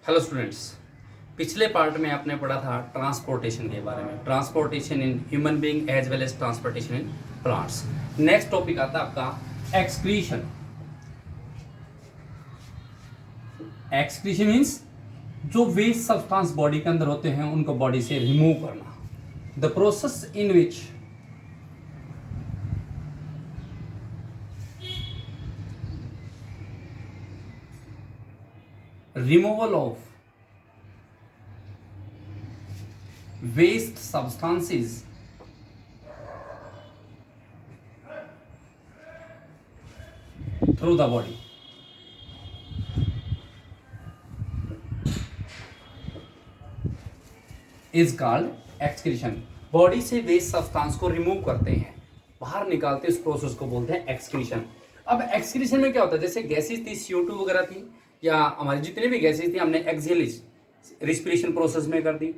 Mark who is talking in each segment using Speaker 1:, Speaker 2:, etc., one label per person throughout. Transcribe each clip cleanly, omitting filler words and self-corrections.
Speaker 1: Hello students. पिछले part में आपने पढ़ा था ट्रांसपोर्टेशन के बारे में, transportation in human being as well as transportation in plants. Next topic आता है आपका एक्सक्रीशन। एक्सक्रीशन मीन्स जो वेस्ट सब्सटेंस बॉडी के अंदर होते हैं उनको बॉडी से रिमूव करना। The process in which removal of waste substances through the body is called excretion। Body से वेस्ट सब्सटेंस को रिमूव करते हैं, बाहर निकालते हैं, इस प्रोसेस को बोलते हैं एक्सक्रीशन। अब एक्सक्रीशन में क्या होता है, जैसे गैसेस थी, CO2 वगैरह थी, या हमारी जितनी भी गैसेस थी हमने एक्सहेल रिस्पिरेशन प्रोसेस में कर दी।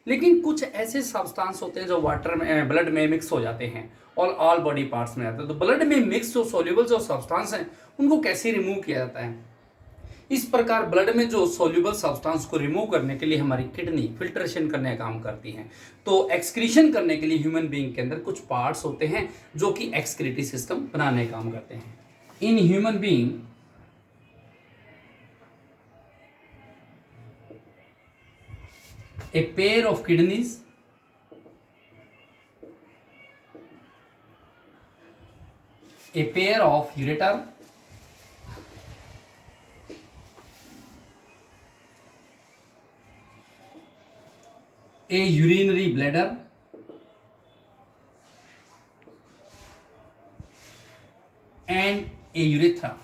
Speaker 1: लेकिन कुछ ऐसे सब्सटेंस होते हैं जो वाटर में, ब्लड में मिक्स हो जाते हैं और ऑल बॉडी पार्ट्स में आते हैं। तो ब्लड में मिक्स जो सोल्यूबल जो सब्सटेंस हैं उनको कैसे रिमूव किया जाता है? इस प्रकार ब्लड में जो सोल्यूबल सब्सटेंस को रिमूव करने के लिए हमारी किडनी फिल्ट्रेशन करने का काम करती है। तो एक्सक्रीशन करने के लिए ह्यूमन बीइंग के अंदर कुछ पार्ट्स होते हैं जो कि एक्सक्रीटरी सिस्टम बनाने का काम करते हैं। इन human being a pair of kidneys, a pair of ureter, a urinary bladder, and a urethra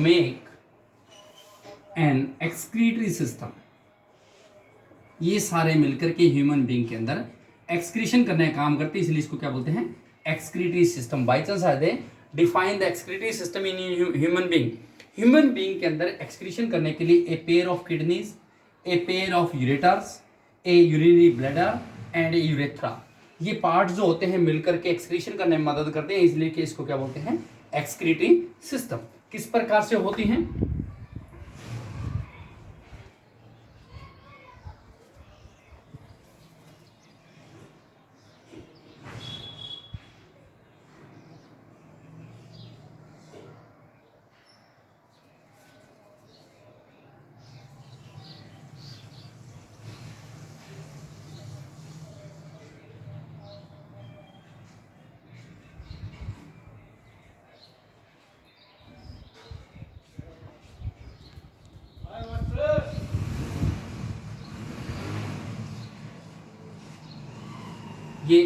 Speaker 1: make an excretory system। ये सारे मिलकर के ह्यूमन बीइंग के अंदर एक्सक्रीशन करने का काम करते हैं, इसलिए इसको क्या बोलते हैं? Excretory system. बाई चांस आ जाए define the excretory system in human being. Human being के अंदर एक्सक्रीशन करने के लिए a pair of kidneys, a pair of ureters, A urinary bladder and A urethra. ये पार्ट जो होते हैं मिलकर के एक्सक्रीशन करने में मदद करते हैं, इसलिए कि इसको क्या बोलते हैं? Excretory system. किस प्रकार से होती हैं? ये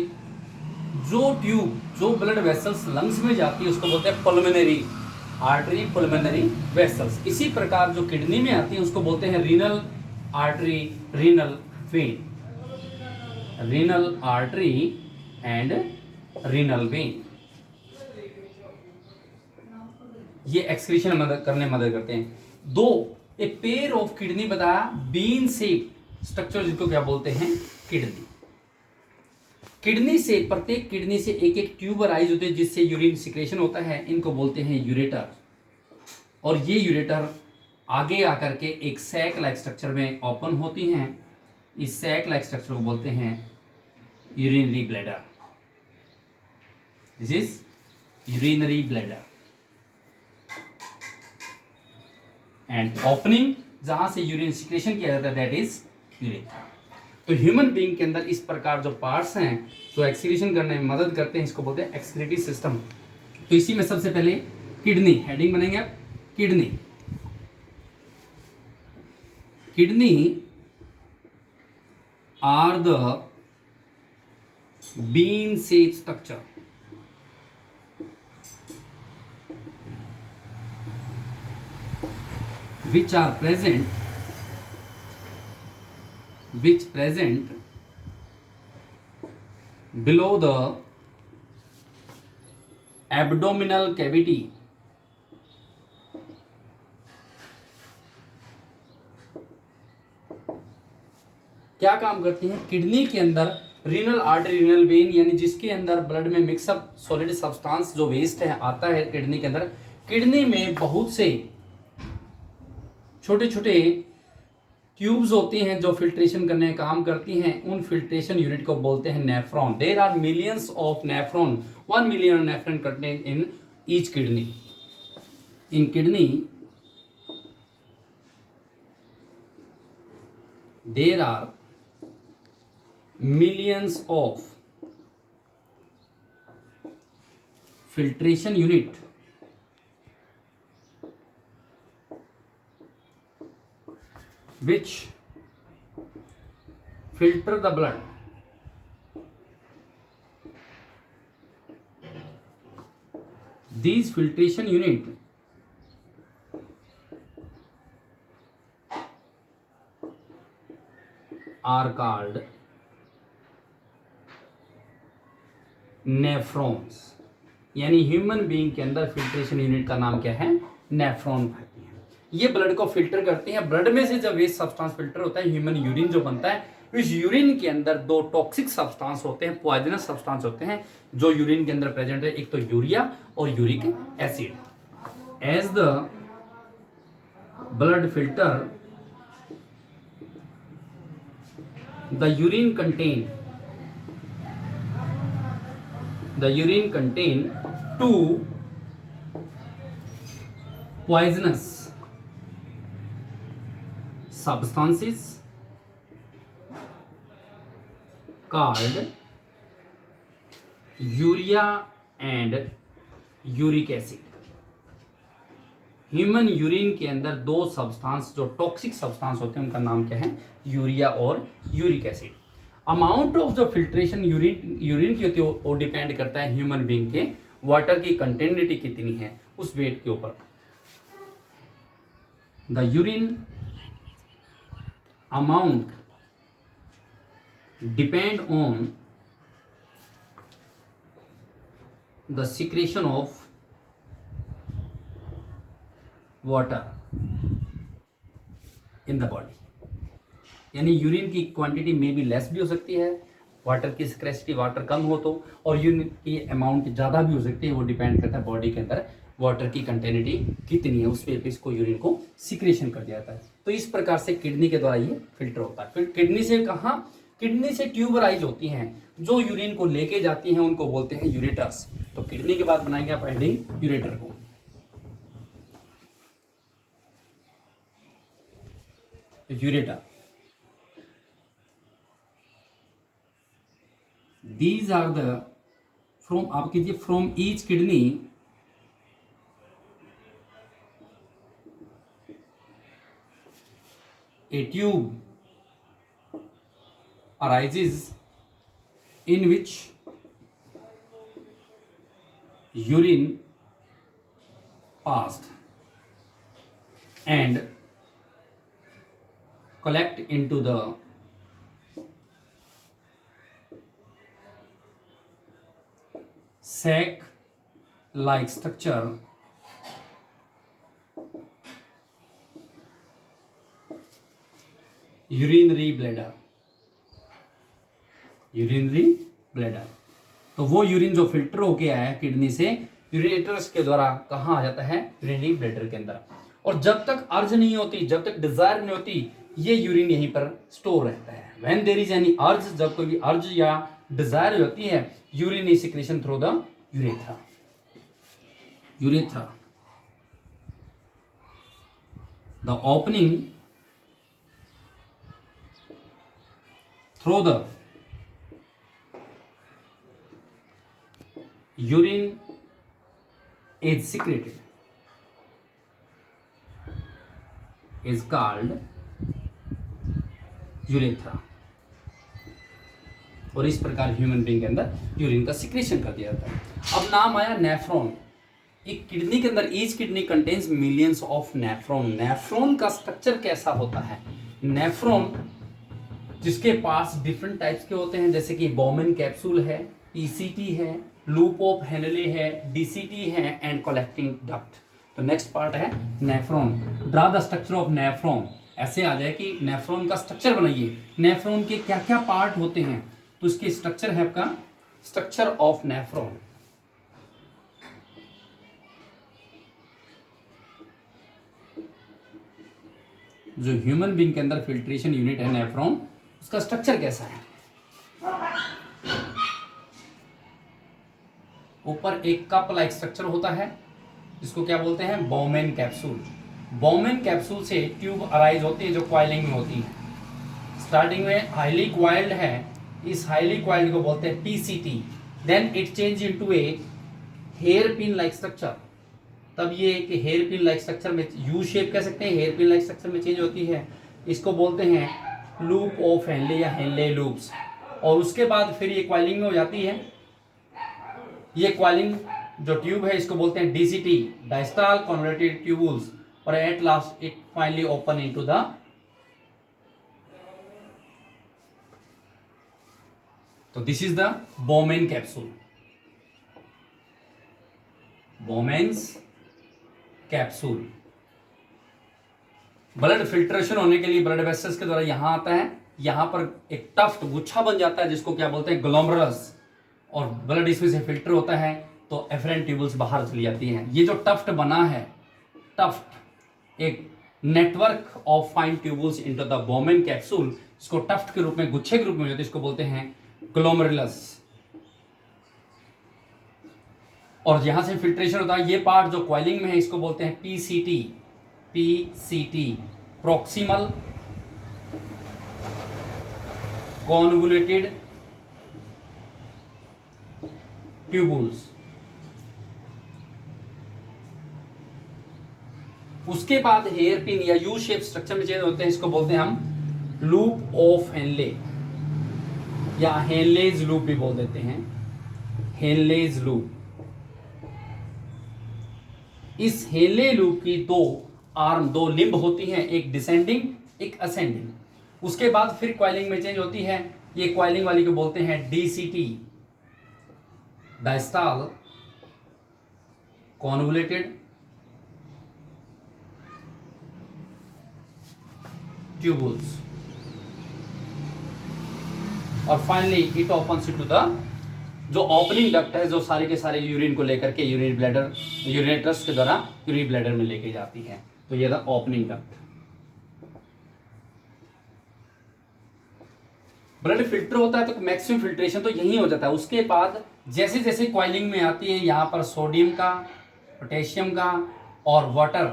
Speaker 1: जो ट्यूब, जो ब्लड वेसल्स लंग्स में जाती है उसको बोलते हैं पल्मोनरी आर्टरी, पल्मोनरी वेसल्स। इसी प्रकार जो किडनी में आती है उसको बोलते हैं renal artery, renal vein. Renal artery and renal vein, ये एक्सक्रीशन करने में मदद करते हैं। दो, ए पेयर ऑफ किडनी बताया, बीन शेप स्ट्रक्चर जिसको क्या बोलते हैं? किडनी। किडनी से, प्रत्येक किडनी से एक एक ट्यूबराइज होते हैं जिससे यूरिन सिक्रेशन होता है, इनको बोलते हैं यूरेटर। और ये यूरेटर आगे आकर के एक सैक लाइक स्ट्रक्चर में ओपन होती हैं। इस सैक लाइक स्ट्रक्चर को बोलते हैं urinary bladder. This is urinary bladder. And opening जहां से यूरिन सिक्रेशन किया जाता है दैट इज यूरेथ्रा। तो ह्यूमन बीइंग के अंदर इस प्रकार जो पार्ट्स हैं जो एक्सक्रीशन करने में मदद करते हैं इसको बोलते हैं एक्सक्रीटरी सिस्टम। तो इसी में सबसे पहले किडनी, हेडिंग बनेंगे आप, kidney. Kidney are the bean shape structure which are present below the abdominal cavity क्या काम करती हैं? किडनी के अंदर रीनल आर्टरी, रीनल वेन, यानी जिसके अंदर ब्लड में मिक्सअप सॉलिड सब्सटेंस जो वेस्ट है आता है किडनी के अंदर। किडनी में बहुत से छोटे छोटे ट्यूब्स होती हैं जो फिल्ट्रेशन करने का काम करती हैं, उन फिल्ट्रेशन यूनिट को बोलते हैं nephron. There are millions of nephron, 1 million nephron contain in each kidney. In kidney there are millions of filtration unit which filter the blood. These filtration unit are called nephrons, यानी human being के अंदर filtration unit का नाम क्या है? Nephron कहते हैं। ये ब्लड को फिल्टर करते हैं। ब्लड में से जब वेस्ट सब्सटेंस फिल्टर होता है, ह्यूमन यूरिन जो बनता है, इस यूरिन के अंदर 2 टॉक्सिक सब्सटेंस होते हैं, पॉइजनस सब्सटेंस होते हैं जो यूरिन के अंदर प्रेजेंट है। एक तो यूरिया और uric acid. As the blood filter the urine contain 2 poisonous substances called urea and uric acid। Human urine के अंदर 2 सब्सटेंस जो टॉक्सिक सब्सटेंस होते हैं, उनका नाम क्या है? यूरिया और यूरिक एसिड। अमाउंट ऑफ जो फिल्ट्रेशन यूरिन की होती है वो डिपेंड करता है ह्यूमन बीइंग के वाटर की कंटेंटिटी कितनी है उस वेट के ऊपर। The urine amount depend on the secretion of water in the body. यानी यूरिन की क्वांटिटी में भी लेस भी हो सकती है, वाटर की स्क्रेसिटी, वाटर कम हो तो, और यूरिन की अमाउंट ज़्यादा भी हो सकती है। वो डिपेंड करता है बॉडी के अंदर वाटर की कंटेंटिटी कितनी है, उस पे इसको यूरिन को सिक्रेशन कर दिया जाता है। तो इस प्रकार से किडनी के द्वारा ये फिल्टर होता है। फिर किडनी से कहाँ? किडनी से ट्यूबराइज होती हैं जो यूरिन को लेके जाती हैं, उनको बोलते हैं यूरेटर्स। तो किडनी के बाद बनाएंगे आप हेडिंग यूरेटर को। Ureter, these are the from आप कीजिए from each kidney a tube arises in which urine passed and collect into the sac like structure urinary bladder। Urinary bladder, तो वो यूरिन जो फिल्टर होके आया है किडनी से यूरेटर्स के द्वारा कहाँ आ जाता है? यूरिनरी ब्लैडर के अंदर। और जब तक अर्ज नहीं होती, जब तक डिजायर नहीं होती, ये यूरिन यहीं पर स्टोर रहता है। व्हेन देयर इज एनी अर्ज, जब कोई भी अर्ज या डिजायर होती है, urine is secretion through the urethra. Urethra, the opening through the urine is secreted is called urethra। और इस प्रकार ह्यूमन बीइंग के अंदर यूरिन का सिक्रेशन कर दिया जाता है। अब नाम आया नेफ्रॉन। एक किडनी के अंदर each kidney contains millions of nephron. Nephron का स्ट्रक्चर कैसा होता है? नेफ्रॉन जिसके पास डिफरेंट टाइप्स के होते हैं, जैसे कि बोमेन कैप्सूल है, पीसीटी है, लूप ऑफ हेनले है, डीसीटी है एंड कलेक्टिंग डक्ट। तो नेक्स्ट पार्ट है nephron. Draw the structure of nephron. ऐसे आ जाए कि नेफ्रॉन का स्ट्रक्चर बनाइए। नेफ्रॉन के क्या क्या पार्ट होते हैं? तो इसकी स्ट्रक्चर है आपका स्ट्रक्चर ऑफ नेफ्रॉन। जो ह्यूमन बीइंग के अंदर फिल्ट्रेशन यूनिट है नेफ्रॉन, उसका स्ट्रक्चर कैसा है? ऊपर एक कप लाइक स्ट्रक्चर होता है, जिसको क्या बोलते हैं? Bowman capsule. बॉमेन कैप्सूल से ट्यूब अराइज होती है जो क्वाइलिंग में होती है। स्टार्टिंग में हाईली क्वाइल्ड है, इस हाईली क्वाइल्ड को बोलते हैं PCT. Then it change into a hairpin like structure. तब ये एक हेयर पिन लाइक स्ट्रक्चर में, यू शेप कह सकते हैं, हेयर पिन लाइक स्ट्रक्चर में चेंज होती है। इसको बोलते हैं लूप ऑफ हेनले या हेनले लूप्स। और उसके बाद फिर ये क्वाइलिंग में हो जाती है। ये क्वाइलिंग जो ट्यूब है इसको बोलते हैं डीसीटी, डायस्टल कन्वर्टेड ट्यूबुल्स। और at last it finally open into the, तो this is the Bowman capsule. Bowman's capsule blood filtration होने के लिए ब्लड वेसल्स के द्वारा यहां आता है। यहां पर एक टफ्ट गुच्छा बन जाता है जिसको क्या बोलते हैं? ग्लोमेरुलस। और ब्लड इसमें से फिल्टर होता है तो एफरेंट ट्यूबल्स बाहर चली जाती हैं। ये जो टफ्ट बना है, टफ्ट एक network of fine tubules into the Bowman capsule, इसको टफ्ट के रूप में, गुच्छे के रूप में हो जाती है, इसको बोलते हैं ग्लोमेरुलस। और यहां से फिल्ट्रेशन होता है। ये पार्ट जो क्वाइलिंग में है इसको बोलते हैं PCT. PCT proximal convoluted tubules. उसके बाद हेयर पिन या यू शेप स्ट्रक्चर में चेंज होते हैं, इसको बोलते हैं हम लूप ऑफ हेनले या हेनलेज लूप भी बोल देते हैं, हेनलेज लूप। इस हेनले लूप की दो आर्म, दो लिंब होती हैं, एक डिसेंडिंग एक असेंडिंग। उसके बाद फिर क्वाइलिंग में चेंज होती है। ये क्वाइलिंग वाली को बोलते हैं डीसीटी, डायस्टल कॉन्वोल्यूटेड ट्यूबुल्स। और finally it opens to the, जो ओपनिंग डक्ट है, जो सारे के सारे यूरिन को लेकर के यूरिन ब्लैडर, यूरिनेटर्स के द्वारा यूरिन ब्लैडर में लेके जाती है। तो ये था ओपनिंग डक्ट। ब्लड फिल्टर होता है तो मैक्सिमम फिल्ट्रेशन तो यही हो जाता है। उसके बाद जैसे जैसे क्वाइलिंग में आती है, यहां पर सोडियम का, पोटेशियम का और वाटर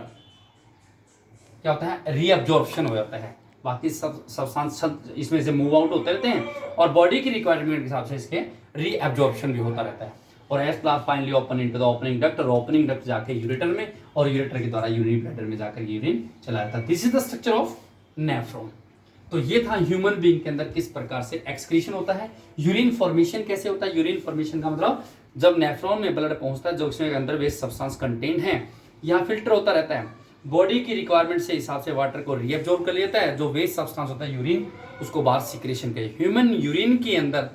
Speaker 1: क्या होता है? रीअब्जॉर्प्शन हो जाता है। बाकी सब सब्सटेंस इसमें से मूव आउट होते रहते हैं और बॉडी की रिक्वायरमेंट के हिसाब से इसके रीअब्जॉर्प्शन भी होता रहता है। और at last finally open into the opening duct, और ओपनिंग डक्ट जाके यूरेटर में, और यूरेटर के द्वारा यूरिन ब्लैडर में जाकर यूरिन चला जाता है। This is the structure of nephron. तो ये था ह्यूमन बीइंग के अंदर किस प्रकार से एक्सक्रीशन होता है, यूरिन फॉर्मेशन कैसे होता है। यूरिन फॉर्मेशन का मतलब जब नेफ्रॉन में ब्लड पहुंचता है, जो उसमें अंदर वेस्ट सब्सटेंस कंटेन है, यहाँ फिल्टर होता रहता है, बॉडी की रिक्वायरमेंट से हिसाब से वाटर को रीअब्जॉर्ब कर लेता है। जो वेस्ट सब्सटेंस होता है यूरिन, उसको बाहर सिक्रेशन के। ह्यूमन यूरिन के अंदर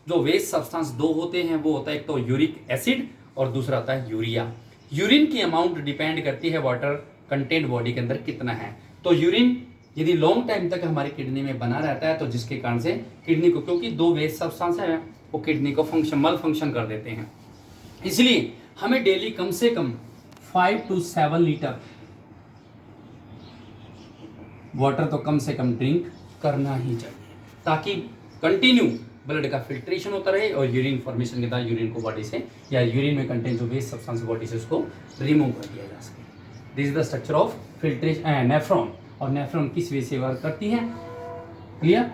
Speaker 1: जो वेस्ट सब्सटेंस दो होते हैं, वो होता है एक तो यूरिक एसिड और दूसरा होता है यूरिया। यूरिन की अमाउंट डिपेंड करती है वाटर कंटेंट बॉडी के अंदर कितना है। तो यूरिन यदि लॉन्ग टाइम तक हमारी किडनी में बना रहता है, तो जिसके कारण से किडनी को, क्योंकि दो वेस्ट सब्सटेंस है, वो किडनी को मल फंक्शन कर देते हैं। इसलिए हमें डेली कम से कम 5 to 7 लीटर वाटर तो कम से कम ड्रिंक करना ही चाहिए, ताकि कंटिन्यू ब्लड का फिल्ट्रेशन होता रहे और यूरिन फॉर्मेशन के बाद यूरिन को बॉडी से, या यूरिन में कंटेन जो वेस्ट सब्सटेंस बॉडी से, उसको रिमूव कर दिया जा सके। This is the structure of filtration nephron. और नेफ्रॉन किस वे से वर्क करती है? क्लियर?